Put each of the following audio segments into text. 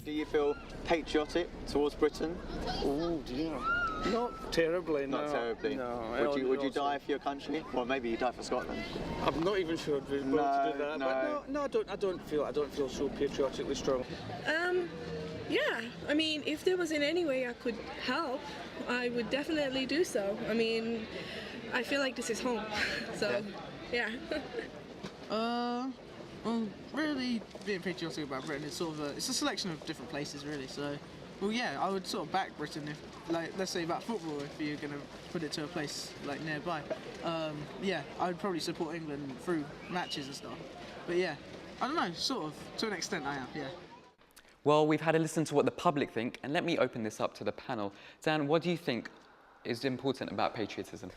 Do you feel patriotic towards Britain? Oh dear. Not terribly, no. Not terribly. No. Would you die for your country? Well, maybe you die for Scotland. I'm not even sure I'd be able to do that. But no, I don't feel so patriotically strong. Yeah. I mean, if there was in any way I could help, I would definitely do so. I mean, I feel like this is home. So, yeah. Well, really being patriotic about Britain is sort of it's a selection of different places, really. So, well, yeah, I would sort of back Britain if, like, let's say about football, if you're going to put it to a place like nearby. Yeah, I would probably support England through matches and stuff. But yeah, I don't know, sort of, to an extent I am, yeah. Well, we've had a listen to what the public think, and let me open this up to the panel. Dan, what do you think is important about patriotism?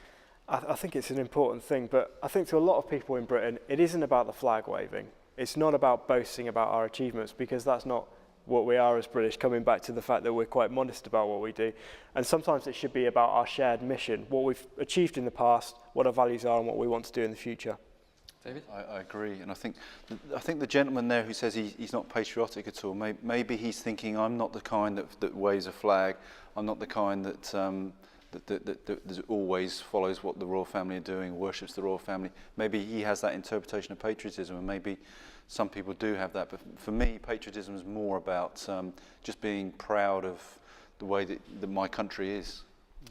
I think it's an important thing, but I think to a lot of people in Britain, it isn't about the flag waving. It's not about boasting about our achievements, because that's not what we are as British, coming back to the fact that we're quite modest about what we do. And sometimes it should be about our shared mission, what we've achieved in the past, what our values are, and what we want to do in the future. David? I agree, and I think the gentleman there who says he's not patriotic at all, maybe he's thinking, I'm not the kind that waves a flag, I'm not the kind that always follows what the royal family are doing, worships the royal family. Maybe he has that interpretation of patriotism, and maybe some people do have that. But for me, patriotism is more about just being proud of the way that my country is.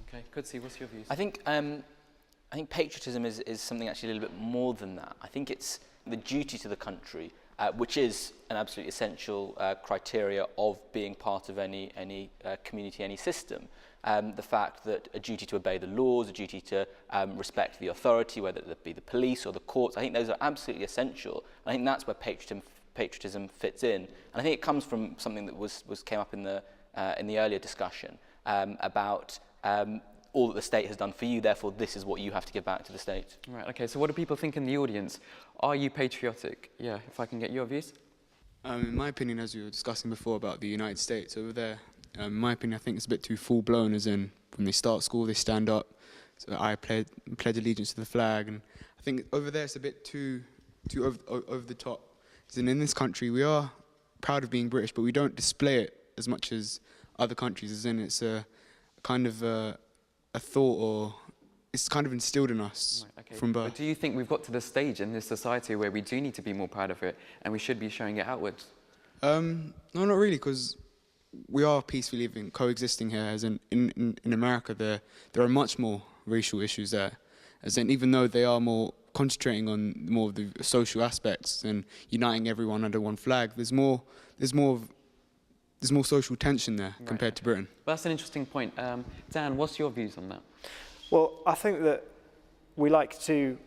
Okay, Kudsi, what's your views? I think patriotism is something actually a little bit more than that. I think it's the duty to the country, which is an absolutely essential criteria of being part of any community, any system. The fact that a duty to obey the laws, a duty to respect the authority, whether it be the police or the courts, I think those are absolutely essential. I think that's where patriotism fits in. And I think it comes from something that came up in the earlier discussion about all that the state has done for you, therefore this is what you have to give back to the state. Right, okay, so what do people think in the audience? Are you patriotic? Yeah, if I can get your views. In my opinion, as we were discussing before about the United States over there, in my opinion, I think it's a bit too full-blown, as in when they start school, they stand up, so I pledge allegiance to the flag, and I think over there it's a bit too over the top. As in this country, we are proud of being British, but we don't display it as much as other countries, as in it's a kind of a thought, or it's kind of instilled in us from birth. But do you think we've got to the stage in this society where we do need to be more proud of it and we should be showing it outwards? No, not really, because we are peacefully living, coexisting here. As in America, there are much more racial issues there. As in, even though they are more concentrating on more of the social aspects and uniting everyone under one flag, there's more social tension there compared to Britain. Well, that's an interesting point. Dan, what's your views on that? Well, I think that we like to,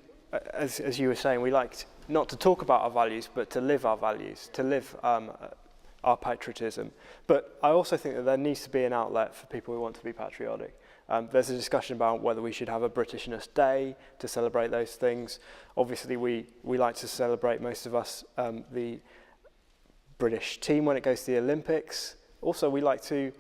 as you were saying, we like not to talk about our values, but to live our values, to live our patriotism. But I also think that there needs to be an outlet for people who want to be patriotic. There's a discussion about whether we should have a Britishness Day to celebrate those things. Obviously, we like to celebrate, most of us, the British team when it goes to the Olympics. Also, we like to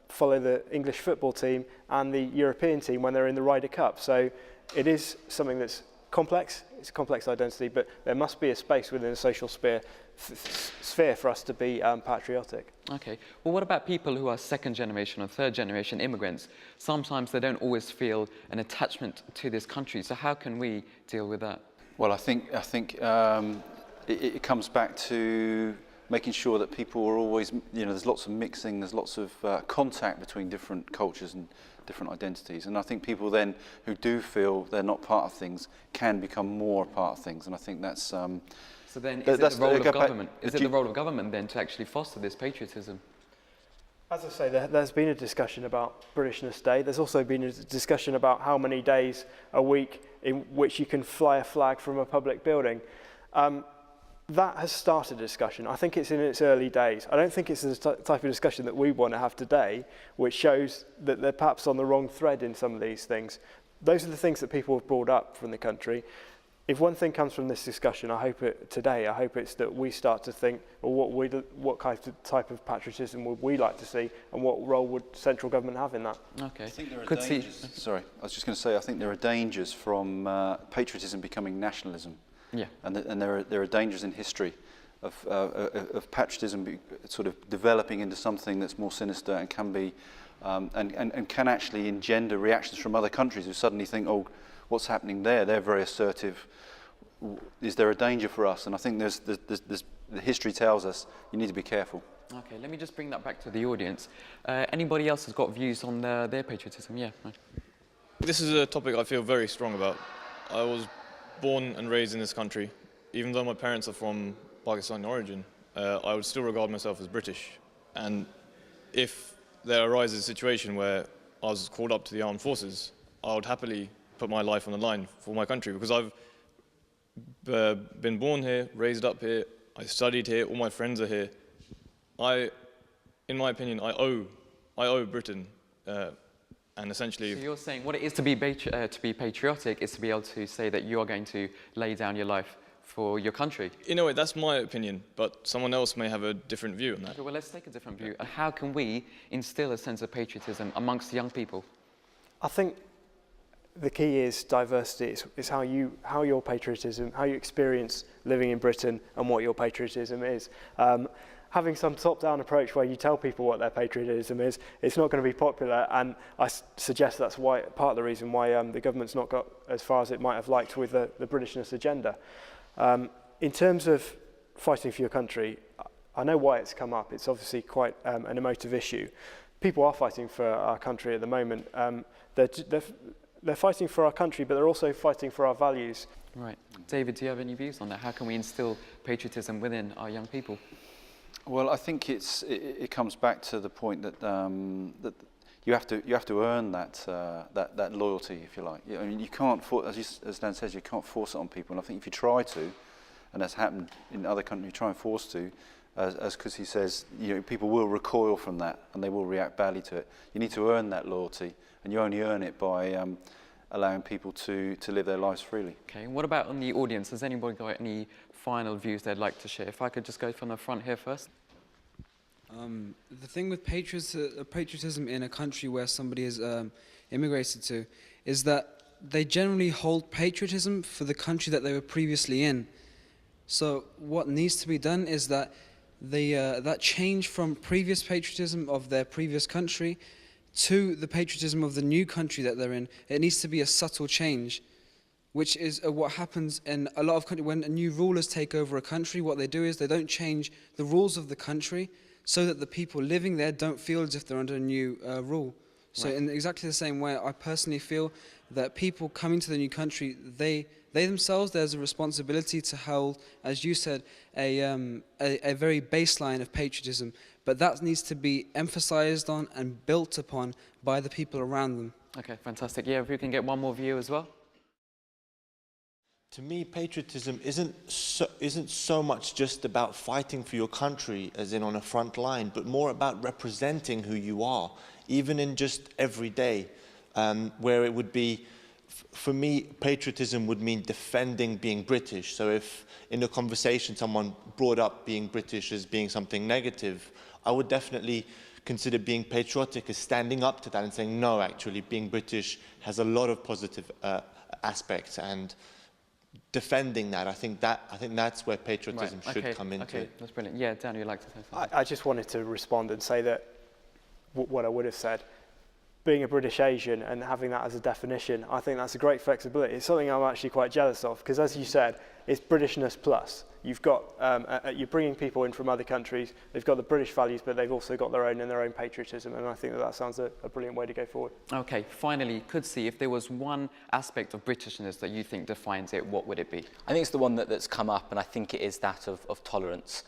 follow the English football team and the European team when they're in the Ryder Cup. So it is something that's complex. It's a complex identity, but there must be a space within the social sphere for us to be patriotic. Okay. Well, what about people who are second generation or third generation immigrants? Sometimes they don't always feel an attachment to this country. So how can we deal with that? Well, I think it comes back to making sure that people are always, there's lots of mixing, there's lots of contact between different cultures and different identities. And I think people then who do feel they're not part of things can become more a part of things. And I think that's... So then is it the role of government? Is it the role of government then to actually foster this patriotism? As I say, there's been a discussion about Britishness Day. There's also been a discussion about how many days a week in which you can fly a flag from a public building. That has started a discussion. I think it's in its early days. I don't think it's the type of discussion that we want to have today, which shows that they're perhaps on the wrong thread in some of these things. Those are the things that people have brought up from the country. If one thing comes from this discussion, I hope it's that we start to think, well, what type of patriotism would we like to see, and what role would central government have in that? Okay. I think there are dangers. Sorry, I was just going to say, I think there are dangers from patriotism becoming nationalism. Yeah. And there are dangers in history of patriotism sort of developing into something that's more sinister and can be and can actually engender reactions from other countries who suddenly think, oh, what's happening there? They're very assertive. Is there a danger for us? And I think the history tells us you need to be careful. Okay, let me just bring that back to the audience. Anybody else has got views on their patriotism? Yeah. Right. This is a topic I feel very strong about. I was born and raised in this country. Even though my parents are from Pakistani origin, I would still regard myself as British. And if there arises a situation where I was called up to the armed forces, I would happily put my life on the line for my country, because I've been born here, raised up here, I studied here, all my friends are here. In my opinion, I owe Britain, and essentially... So you're saying what it is to be patriotic is to be able to say that you are going to lay down your life for your country? In a way, that's my opinion, but someone else may have a different view on that. Okay, well, let's take a different view. How can we instill a sense of patriotism amongst young people? I think the key is diversity. It's how your patriotism, how you experience living in Britain and what your patriotism is. Having some top-down approach where you tell people what their patriotism is, it's not going to be popular, and I suggest that's why part of the reason why the government's not got as far as it might have liked with the Britishness agenda. In terms of fighting for your country, I know why it's come up. It's obviously quite an emotive issue. People are fighting for our country at the moment. They're fighting for our country, but they're also fighting for our values. Right. David, do you have any views on that? How can we instill patriotism within our young people? Well, I think it comes back to the point that that you have to earn that loyalty, if you like. I mean, you can't as Dan says, you can't force it on people. And I think if you try to, and that's happened in other countries, you try and force to, as Kusi says, people will recoil from that and they will react badly to it. You need to earn that loyalty, and you only earn it by allowing people to live their lives freely. Okay. And what about on the audience? Has anybody got any final views they'd like to share? If I could just go from the front here first. The thing with patriotism in a country where somebody is immigrated to is that they generally hold patriotism for the country that they were previously in. So what needs to be done is that that change from previous patriotism of their previous country to the patriotism of the new country that they're in, it needs to be a subtle change, which is what happens in a lot of countries. When new rulers take over a country, what they do is they don't change the rules of the country so that the people living there don't feel as if they're under a new rule. So in exactly the same way, I personally feel that people coming to the new country, they themselves, there's a responsibility to hold, as you said, a very baseline of patriotism. But that needs to be emphasized on and built upon by the people around them. Okay, fantastic. Yeah, if we can get one more view as well. To me, patriotism isn't so much just about fighting for your country, as in on a front line, but more about representing who you are, even in just every day, where it would be, for me, patriotism would mean defending being British. So if in a conversation someone brought up being British as being something negative, I would definitely consider being patriotic as standing up to that and saying, no, actually, being British has a lot of positive aspects, and defending that. I think that's where patriotism should come into. Okay, that's brilliant. Yeah, Dan, you'd like to say something? I just wanted to respond and say that what I would have said, being a British Asian and having that as a definition, I think that's a great flexibility. It's something I'm actually quite jealous of, because as you said, it's Britishness plus. You've got, you're bringing people in from other countries, they've got the British values, but they've also got their own patriotism, and I think that sounds a brilliant way to go forward. Okay, finally, Kudsi, if there was one aspect of Britishness that you think defines it, what would it be? I think it's the one that's come up, and I think it is that of tolerance,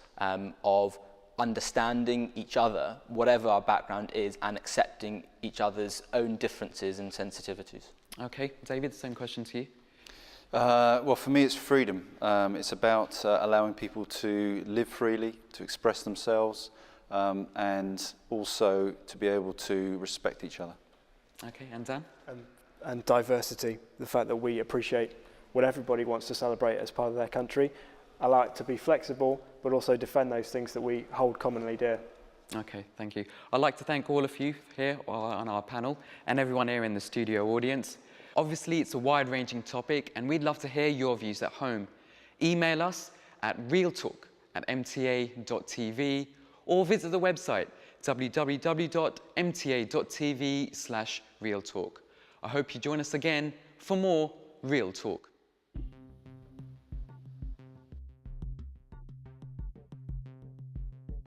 of understanding each other, whatever our background is, and accepting each other's own differences and sensitivities. Okay, David, same question to you. Well, for me, it's freedom. It's about allowing people to live freely, to express themselves, and also to be able to respect each other. Okay, and Dan? And diversity, the fact that we appreciate what everybody wants to celebrate as part of their country, allow it to be flexible, but also defend those things that we hold commonly dear. Okay, thank you. I'd like to thank all of you here on our panel and everyone here in the studio audience. Obviously, it's a wide-ranging topic, and we'd love to hear your views at home. Email us at realtalk@bbc.co.uk. at mta.tv or visit the website www.mta.tv/realtalk. I hope you join us again for more Real Talk.